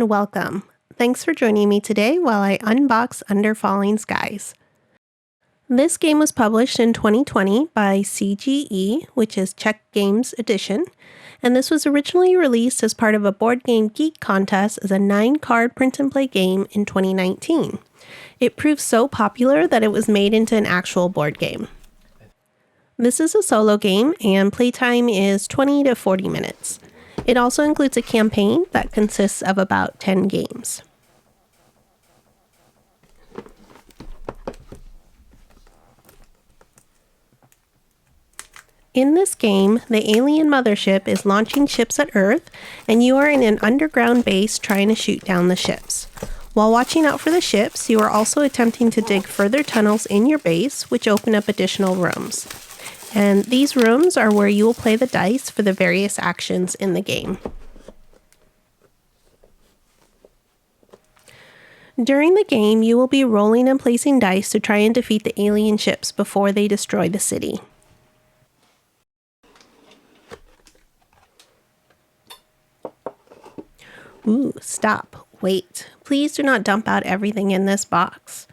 and welcome. Thanks for joining me today while I unbox Under Falling Skies. This game was published in 2020 by CGE, which is Czech Games Edition, and this was originally released as part of a Board Game Geek contest as a 9-card print-and-play game in 2019. It proved so popular that it was made into an actual board game. This is a solo game, and playtime is 20 to 40 minutes. It also includes a campaign that consists of about 10 games. In this game, the alien mothership is launching ships at Earth, and you are in an underground base trying to shoot down the ships. While watching out for the ships, you are also attempting to dig further tunnels in your base, which open up additional rooms. And these rooms are where you will play the dice for the various actions in the game. During the game, you will be rolling and placing dice to try and defeat the alien ships before they destroy the city. Ooh, stop. Wait. Please do not dump out everything in this box.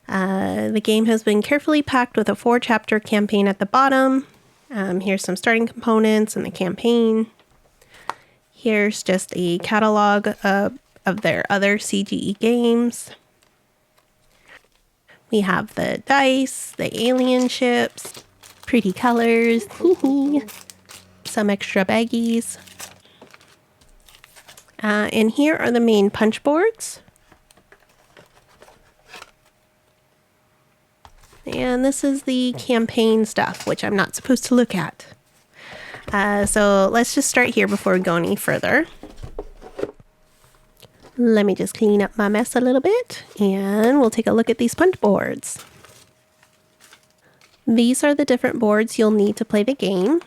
The game has been carefully packed with a 4-chapter campaign at the bottom. Here's some starting components and the campaign. Here's just a catalog of their other CGE games. We have the dice, the alien ships, pretty colors, some extra baggies. And here are the main punch boards. And this is the campaign stuff, which I'm not supposed to look at. So let's just start here before we go any further. Let me just clean up my mess a little bit, and we'll take a look at these punch boards. These are the different boards you'll need to play the game.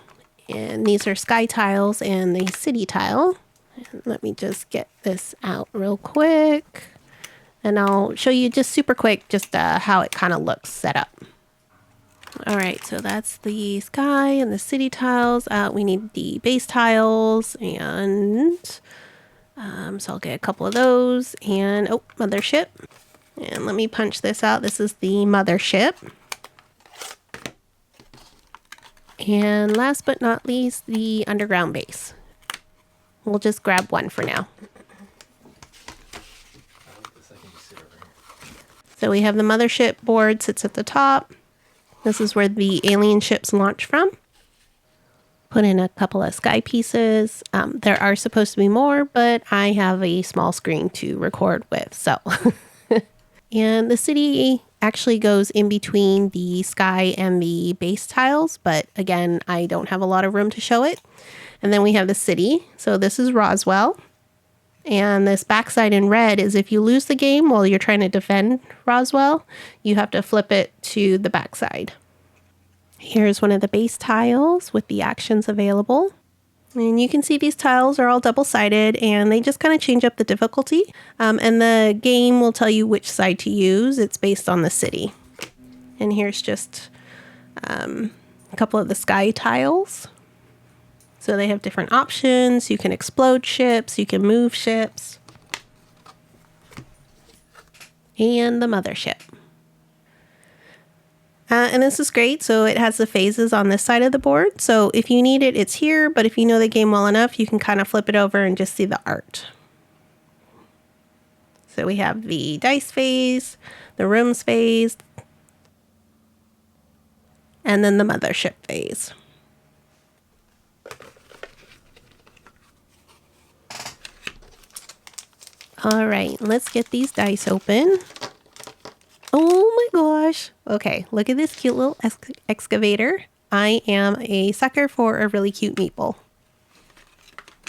And these are sky tiles and the city tile. And let me just get this out real quick. And I'll show you just super quick just how it kind of looks set up. All right, so that's the sky and the city tiles. We need the base tiles, and so I'll get a couple of those. And, oh, mothership. And let me punch this out. This is the mothership. And last but not least, the underground base. We'll just grab one for now. So we have the mothership board sits at the top. This is where the alien ships launch from. Put in a couple of sky pieces. There are supposed to be more, but I have a small screen to record with. So, and the city actually goes in between the sky and the base tiles. But again, I don't have a lot of room to show it. And then we have the city. So this is Roswell. And this backside in red is if you lose the game while you're trying to defend Roswell, you have to flip it to the backside. Here's one of the base tiles with the actions available. And you can see these tiles are all double-sided, and they just kind of change up the difficulty. And the game will tell you which side to use. It's based on the city. And here's just a couple of the sky tiles. So they have different options. You can explode ships, you can move ships, and the mothership. And this is great. So it has the phases on this side of the board. So if you need it, it's here. But if you know the game well enough, you can kind of flip it over and just see the art. So we have the dice phase, the rooms phase, and then the mothership phase. All right, let's get these dice open. Oh my gosh. Okay, look at this cute little excavator. I am a sucker for a really cute meeple.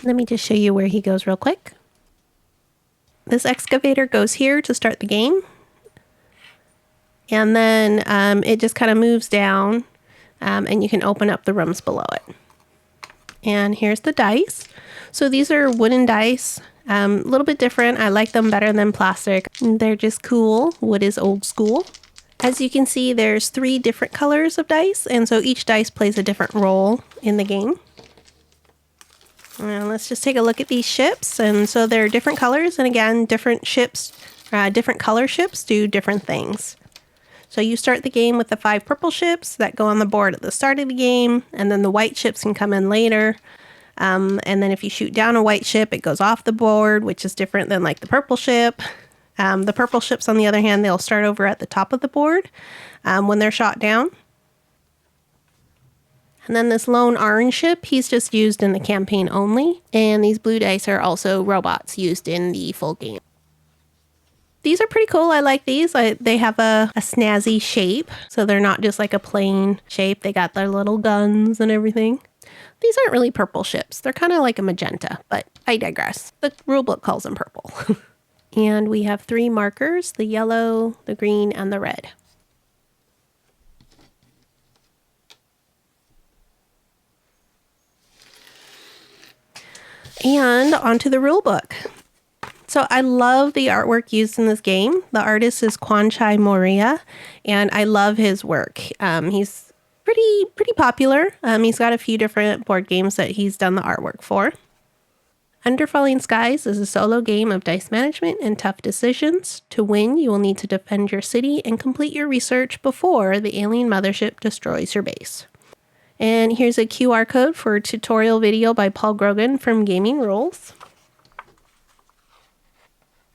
Let me just show you where he goes real quick. This excavator goes here to start the game. And then it just kind of moves down, and you can open up the rooms below it. And here's the dice. So these are wooden dice. A little bit different. I like them better than plastic. They're just cool. Wood is old school. As you can see, there's 3 different colors of dice, and so each dice plays a different role in the game. And let's just take a look at these ships. And so they're different colors. And again, different ships, different color ships do different things. So you start the game with the 5 purple ships that go on the board at the start of the game. And then the white ships can come in later. And then if you shoot down a white ship, it goes off the board, which is different than like the purple ship. The purple ships, on the other hand, they'll start over at the top of the board when they're shot down. And then this lone orange ship, he's just used in the campaign only. And these blue dice are also robots used in the full game. These are pretty cool. I like these. They have a snazzy shape. So they're not just like a plain shape. They got their little guns and everything. These aren't really purple ships. They're kind of like a magenta, but I digress. The rulebook calls them purple. And we have 3 markers, the yellow, the green, and the red. And onto the rule book. So I love the artwork used in this game. The artist is Kwanchai Moria, and I love his work. He's pretty popular. He's got a few different board games that he's done the artwork for. Under Falling Skies is a solo game of dice management and tough decisions. To win, you will need to defend your city and complete your research before the alien mothership destroys your base. And here's a QR code for a tutorial video by Paul Grogan from Gaming Rules.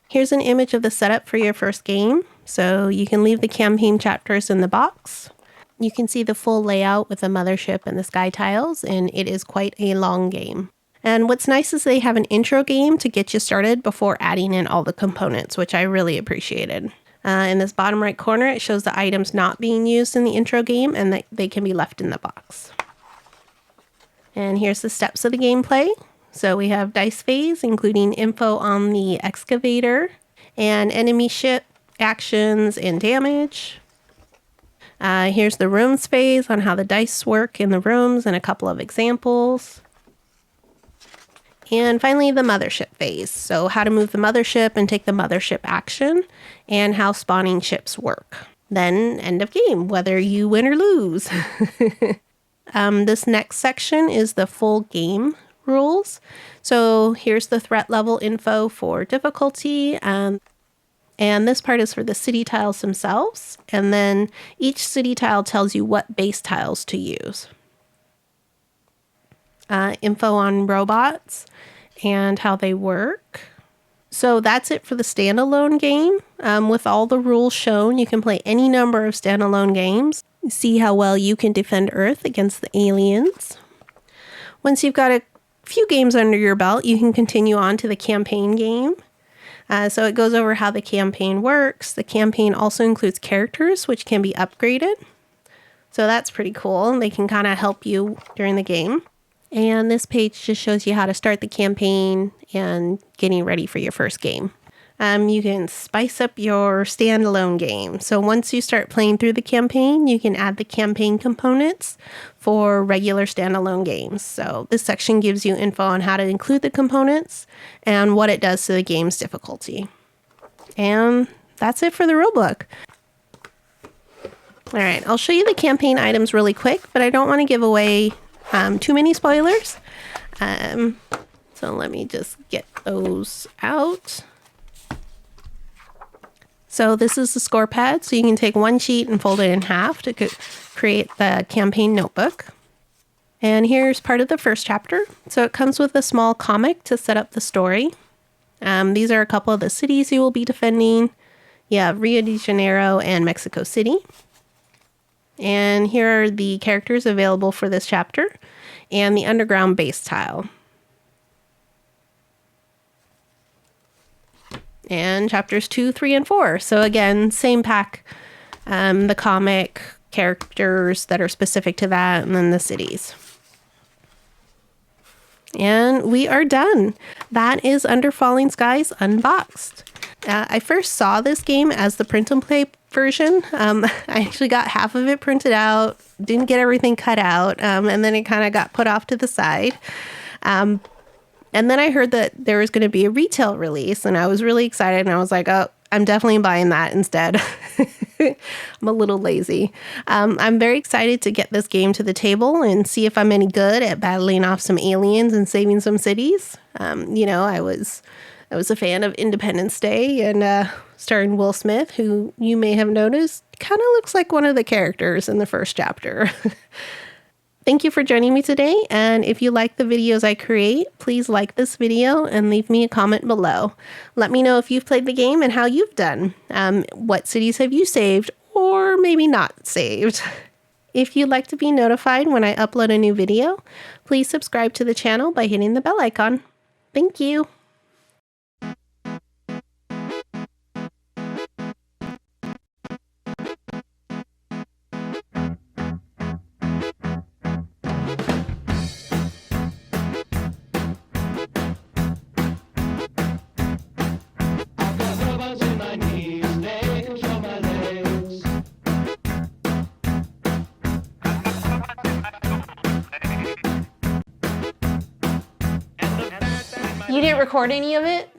Here's an image of the setup for your first game. So you can leave the campaign chapters in the box. You can see the full layout with the mothership and the sky tiles, and it is quite a long game. And what's nice is they have an intro game to get you started before adding in all the components, which I really appreciated. In this bottom right corner, it shows the items not being used in the intro game and that they can be left in the box. And here's the steps of the gameplay. So we have dice phase, including info on the excavator and enemy ship, actions, and damage. Here's the rooms phase on how the dice work in the rooms and a couple of examples. And finally, the mothership phase. So how to move the mothership and take the mothership action and how spawning ships work. Then end of game, whether you win or lose. This next section is the full game rules. So here's the threat level info for difficulty. And this part is for the city tiles themselves. And then each city tile tells you what base tiles to use. Info on robots and how they work. So that's it for the standalone game. With all the rules shown, you can play any number of standalone games. See how well you can defend Earth against the aliens. Once you've got a few games under your belt, you can continue on to the campaign game. So it goes over how the campaign works. The campaign also includes characters, which can be upgraded. So that's pretty cool. They can kind of help you during the game. And this page just shows you how to start the campaign and getting ready for your first game. You can spice up your standalone game. So once you start playing through the campaign, you can add the campaign components for regular standalone games. So this section gives you info on how to include the components and what it does to the game's difficulty. And that's it for the rulebook. All right, I'll show you the campaign items really quick, but I don't want to give away too many spoilers. So let me just get those out. So this is the score pad. So you can take one sheet and fold it in half to create the campaign notebook. And here's part of the first chapter. So it comes with a small comic to set up the story. These are a couple of the cities you will be defending. You have Rio de Janeiro and Mexico City. And here are the characters available for this chapter and the underground base tile. And chapters 2, 3, and 4. So again, same pack, the comic, characters that are specific to that, and then the cities. And we are done. That is Under Falling Skies Unboxed. I first saw this game as the print and play version. I actually got half of it printed out, didn't get everything cut out, and then it kind of got put off to the side. And then I heard that there was going to be a retail release, and I was really excited, and I was like, oh, I'm definitely buying that instead. I'm a little lazy. I'm very excited to get this game to the table and see if I'm any good at battling off some aliens and saving some cities. I was a fan of Independence Day and starring Will Smith, who you may have noticed kind of looks like one of the characters in the first chapter. Thank you for joining me today, and if you like the videos I create, please like this video and leave me a comment below. Let me know if you've played the game and how you've done. What cities have you saved, or maybe not saved? If you'd like to be notified when I upload a new video, please subscribe to the channel by hitting the bell icon. Thank you. You didn't record any of it?